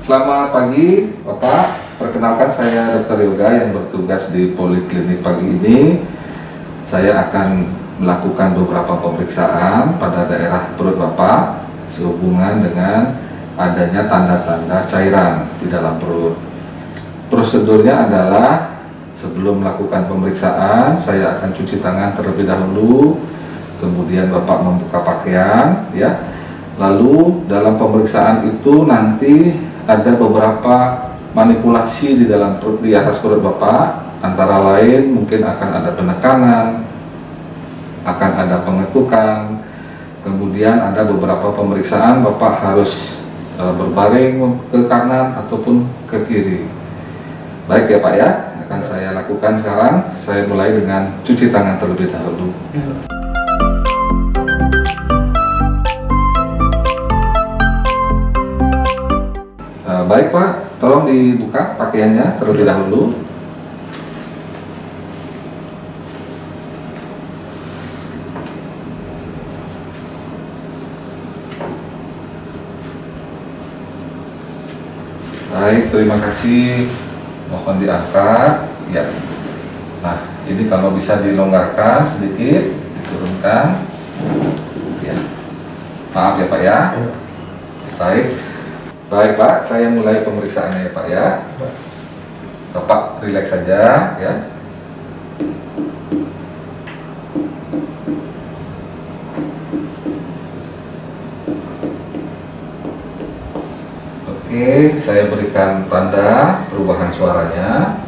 Selamat pagi, Bapak. Perkenalkan, saya Dr. Yoga yang bertugas di Poliklinik pagi ini. Saya akan melakukan beberapa pemeriksaan pada daerah perut Bapak sehubungan dengan adanya tanda-tanda cairan di dalam perut. Prosedurnya adalah sebelum melakukan pemeriksaan, saya akan cuci tangan terlebih dahulu, kemudian Bapak membuka pakaian, ya. Lalu dalam pemeriksaan itu nanti ada beberapa manipulasi di dalam perut, di atas perut Bapak, antara lain mungkin akan ada penekanan, akan ada pengetukan, kemudian ada beberapa pemeriksaan Bapak harus berbaring ke kanan ataupun ke kiri. Baik ya Pak ya, akan saya lakukan sekarang. Saya mulai dengan cuci tangan terlebih dahulu. Baik Pak, tolong dibuka pakaiannya terlebih dahulu. Baik, terima kasih. Mohon diangkat. Ya. Nah, ini kalau bisa dilonggarkan sedikit, diturunkan. Ya. Maaf ya Pak ya. Baik. Baik Pak, saya mulai pemeriksaannya ya Pak ya. Bapak rileks saja ya. Oke, saya berikan tanda perubahan suaranya.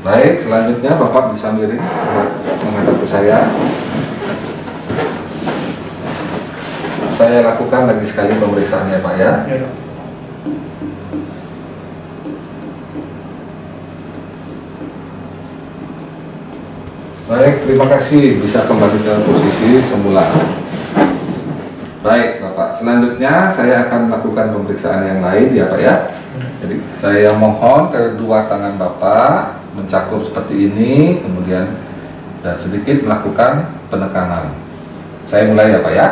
Baik, selanjutnya Bapak bisa miring menghadap ke saya. Saya lakukan lagi sekali pemeriksaannya Pak ya. Baik, terima kasih, bisa kembali ke posisi semula. Baik Bapak, selanjutnya saya akan melakukan pemeriksaan yang lain ya Pak ya. Jadi saya mohon kedua tangan Bapak mencakup seperti ini, kemudian dan sedikit melakukan penekanan. Saya mulai ya Pak ya.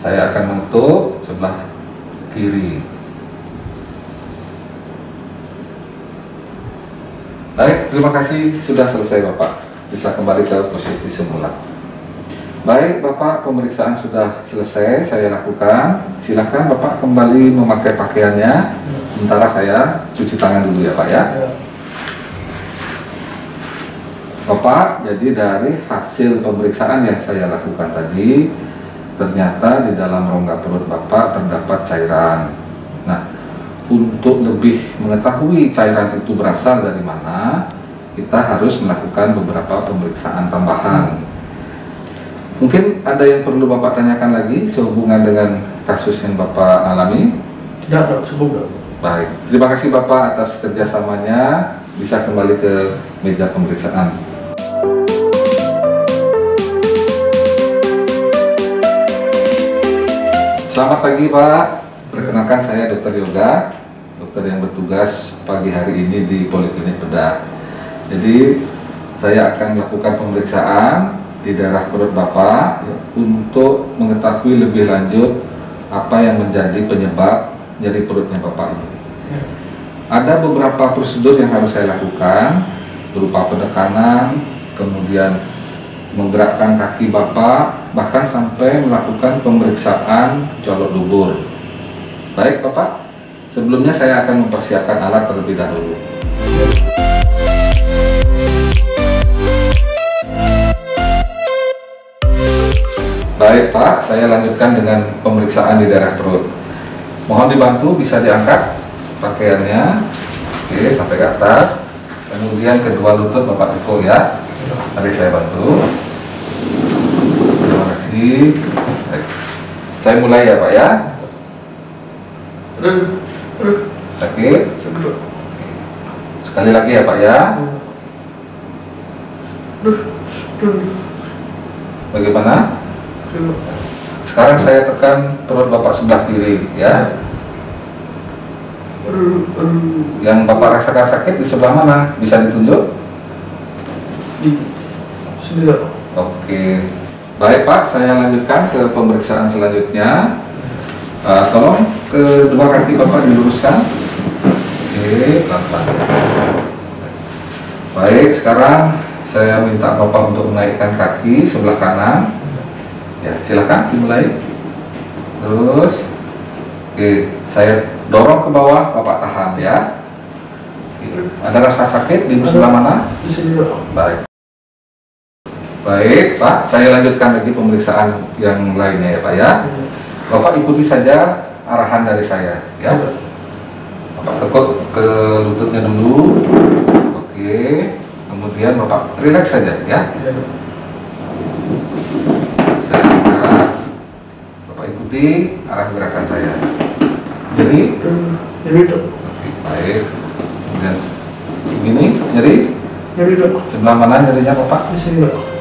Saya akan mengetuk sebelah kiri. Baik, terima kasih, sudah selesai Bapak. Bisa kembali ke posisi semula. Baik Bapak, pemeriksaan sudah selesai saya lakukan. Silakan Bapak kembali memakai pakaiannya. Sementara saya cuci tangan dulu ya Pak ya. Bapak, jadi dari hasil pemeriksaan yang saya lakukan tadi, ternyata di dalam rongga perut Bapak terdapat cairan. Nah, untuk lebih mengetahui cairan itu berasal dari mana, kita harus melakukan beberapa pemeriksaan tambahan. Mungkin ada yang perlu Bapak tanyakan lagi sehubungan dengan kasus yang Bapak alami? Tidak, semoga. Baik, terima kasih Bapak atas kerjasamanya. Bisa kembali ke meja pemeriksaan. Selamat pagi Pak, perkenalkan saya Dr. Yoga, dokter yang bertugas pagi hari ini di Poliklinik Bedah. Jadi saya akan melakukan pemeriksaan di daerah perut Bapak untuk mengetahui lebih lanjut apa yang menjadi penyebab nyeri perutnya Bapak ini. Ada beberapa prosedur yang harus saya lakukan berupa penekanan, kemudian menggerakkan kaki Bapak, bahkan sampai melakukan pemeriksaan colok dubur. Baik Bapak, sebelumnya saya akan mempersiapkan alat terlebih dahulu. Baik Pak, saya lanjutkan dengan pemeriksaan di daerah perut. Mohon dibantu, bisa diangkat pakaiannya, oke, sampai ke atas. Kemudian kedua lutut Bapak tekuk ya. Mari saya bantu. Terima kasih. Baik. Saya mulai ya Pak ya. Sakit. Sekali lagi ya Pak ya. Bagaimana? Sekarang saya tekan perut Bapak sebelah kiri ya. Yang Bapak rasakan sakit di sebelah mana? Bisa ditunjuk? Di sebelah. Oke. Baik Pak, saya lanjutkan ke pemeriksaan selanjutnya. Tolong kedua kaki Bapak diluruskan. Oke, pelan-pelan. Baik, sekarang saya minta Bapak untuk menaikkan kaki sebelah kanan. Ya, silakan dimulai. Terus, oke, saya dorong ke bawah, Bapak tahan ya. Ada rasa sakit di sebelah mana? Di sini, Pak. Baik. Baik, Pak, saya lanjutkan lagi pemeriksaan yang lainnya ya, Pak ya. Bapak ikuti saja arahan dari saya ya. Bapak tekuk ke lututnya dulu. Oke. Kemudian Bapak rileks saja ya. Saya angkat. Bapak ikuti arah gerakan saya. Jadi oke, baik. Kemudian begini, nyeri. Sebelah mana nyerinya Bapak? Di sini, Pak.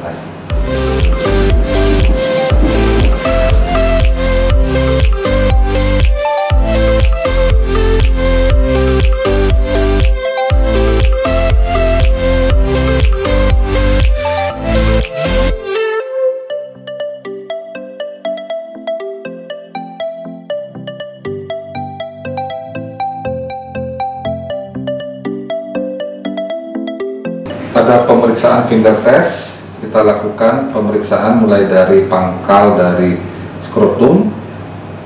Pada pemeriksaan finger test, kita lakukan pemeriksaan mulai dari pangkal dari skrotum.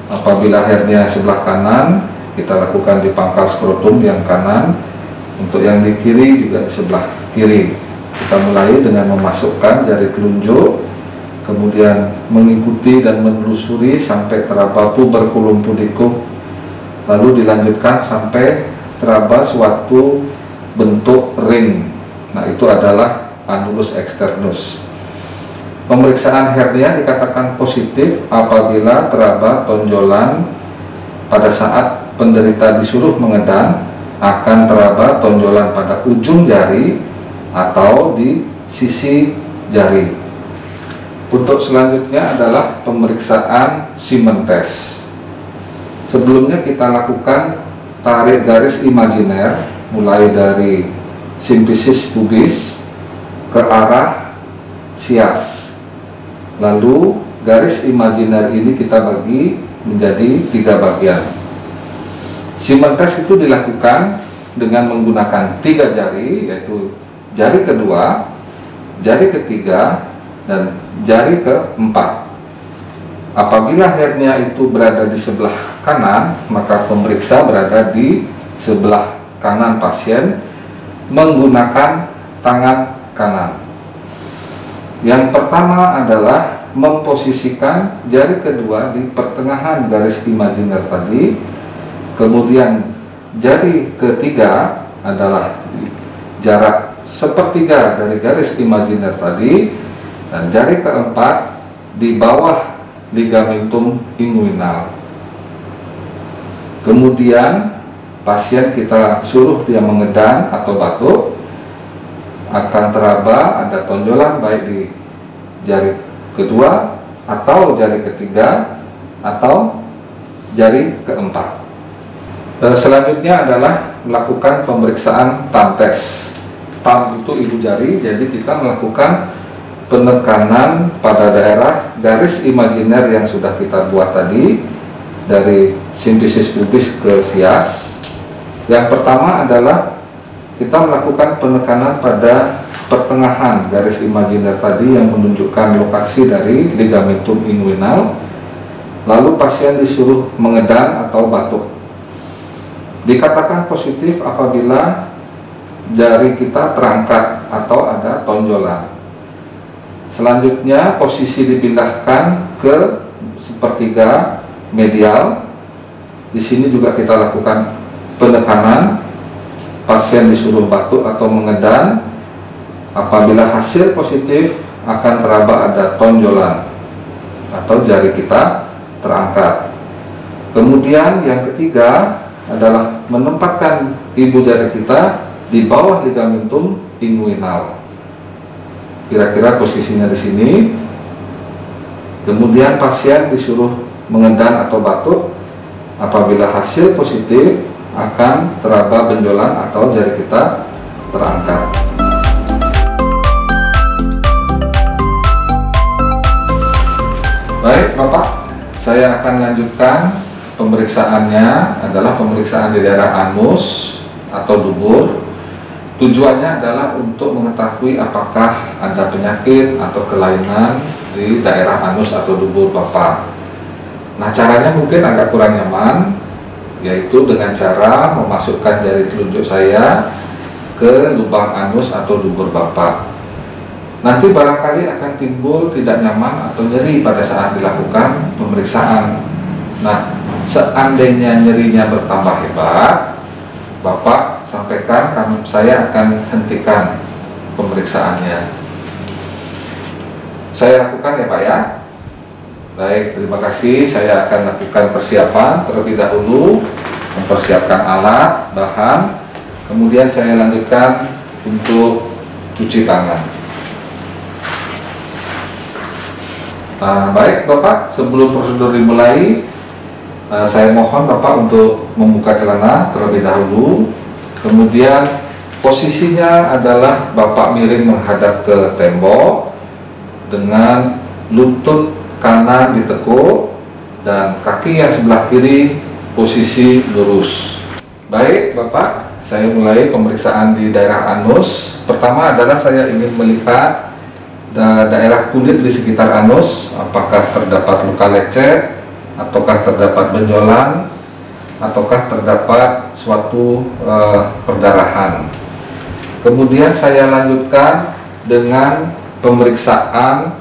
Apabila hernia sebelah kanan, kita lakukan di pangkal skrotum yang kanan. Untuk yang di kiri juga di sebelah kiri. Kita mulai dengan memasukkan jari telunjuk, kemudian mengikuti dan menelusuri sampai teraba puberculum pudicum, lalu dilanjutkan sampai teraba suatu bentuk ring. Nah, itu adalah annulus externus. Pemeriksaan hernia dikatakan positif apabila teraba tonjolan pada saat penderita disuruh mengedan akan teraba tonjolan pada ujung jari atau di sisi jari. Untuk selanjutnya adalah pemeriksaan Siemens test. Sebelumnya kita lakukan tarik garis imajiner mulai dari simfisis pubis ke arah sias. Lalu garis imajiner ini kita bagi menjadi 3 bagian. Siemens test itu dilakukan dengan menggunakan 3 jari, yaitu jari kedua, jari ketiga, dan jari keempat. Apabila hernia itu berada di sebelah kanan, maka pemeriksa berada di sebelah kanan pasien menggunakan tangan kanan. Yang pertama adalah memposisikan jari kedua di pertengahan garis imajiner tadi, kemudian jari ketiga adalah jarak sepertiga dari garis imajiner tadi, dan jari keempat di bawah ligamentum inguinal. Kemudian pasien kita suruh dia mengedan atau batuk, akan teraba ada tonjolan baik di jari kedua atau jari ketiga atau jari keempat. Selanjutnya adalah melakukan pemeriksaan thumb test. Thumb itu ibu jari, jadi kita melakukan penekanan pada daerah garis imajiner yang sudah kita buat tadi dari simfisis pubis ke sias. Yang pertama adalah kita melakukan penekanan pada pertengahan garis imajiner tadi yang menunjukkan lokasi dari ligamentum inguinal. Lalu pasien disuruh mengedan atau batuk. Dikatakan positif apabila jari kita terangkat atau ada tonjolan. Selanjutnya posisi dipindahkan ke sepertiga medial. Di sini juga kita lakukan penekanan, pasien disuruh batuk atau mengedan. Apabila hasil positif akan teraba ada tonjolan atau jari kita terangkat. Kemudian yang ketiga adalah menempatkan ibu jari kita di bawah ligamentum inguinal. Kira-kira posisinya di sini. Kemudian pasien disuruh mengedan atau batuk. Apabila hasil positif akan teraba benjolan atau jari kita terangkat. Baik Bapak, saya akan lanjutkan pemeriksaannya adalah pemeriksaan di daerah anus atau dubur. Tujuannya adalah untuk mengetahui apakah ada penyakit atau kelainan di daerah anus atau dubur Bapak. Nah, caranya mungkin agak kurang nyaman, yaitu dengan cara memasukkan jari telunjuk saya ke lubang anus atau dubur Bapak. Nanti barangkali akan timbul tidak nyaman atau nyeri pada saat dilakukan pemeriksaan. Nah, seandainya nyerinya bertambah hebat, Bapak sampaikan, saya akan hentikan pemeriksaannya. Saya lakukan ya Pak ya. Baik, terima kasih. Saya akan lakukan persiapan terlebih dahulu, mempersiapkan alat, bahan, kemudian saya lanjutkan untuk cuci tangan. Nah, baik Bapak, sebelum prosedur dimulai, saya mohon Bapak untuk membuka celana terlebih dahulu. Kemudian posisinya adalah Bapak miring menghadap ke tembok dengan lutut kanan ditekuk dan kaki yang sebelah kiri posisi lurus. Baik Bapak, saya mulai pemeriksaan di daerah anus. Pertama adalah saya ingin melihat daerah kulit di sekitar anus, apakah terdapat luka lecet, ataukah terdapat benjolan, ataukah terdapat suatu perdarahan. Kemudian saya lanjutkan dengan pemeriksaan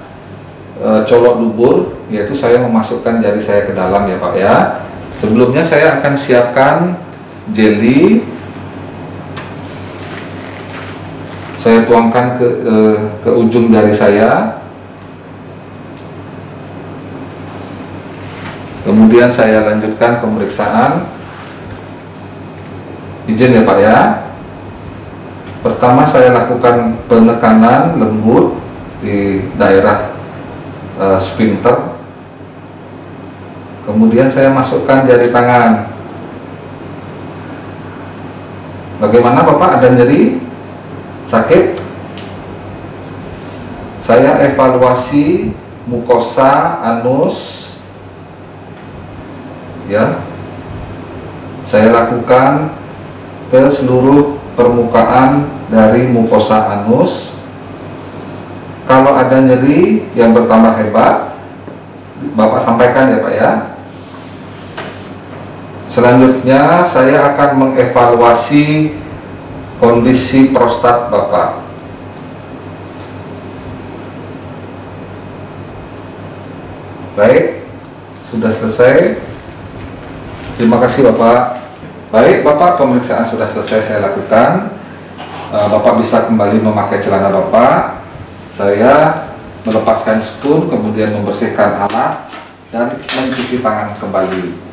colok dubur, yaitu saya memasukkan jari saya ke dalam ya Pak ya. Sebelumnya saya akan siapkan jeli, saya tuangkan ke ujung jari saya. Kemudian saya lanjutkan pemeriksaan. Izin ya Pak ya. Pertama saya lakukan penekanan lembut di daerah sphincter. Kemudian saya masukkan jari tangan. Bagaimana Bapak, ada nyeri? Sakit? Saya evaluasi mukosa anus ya, saya lakukan ke seluruh permukaan dari mukosa anus. Kalau ada nyeri yang bertambah hebat, Bapak sampaikan ya Pak ya. Selanjutnya saya akan mengevaluasi kondisi prostat Bapak. Baik, sudah selesai. Terima kasih Bapak. Baik Bapak, pemeriksaan sudah selesai saya lakukan. Bapak bisa kembali memakai celana Bapak. Saya melepaskan spoon, kemudian membersihkan alat dan mencuci tangan kembali.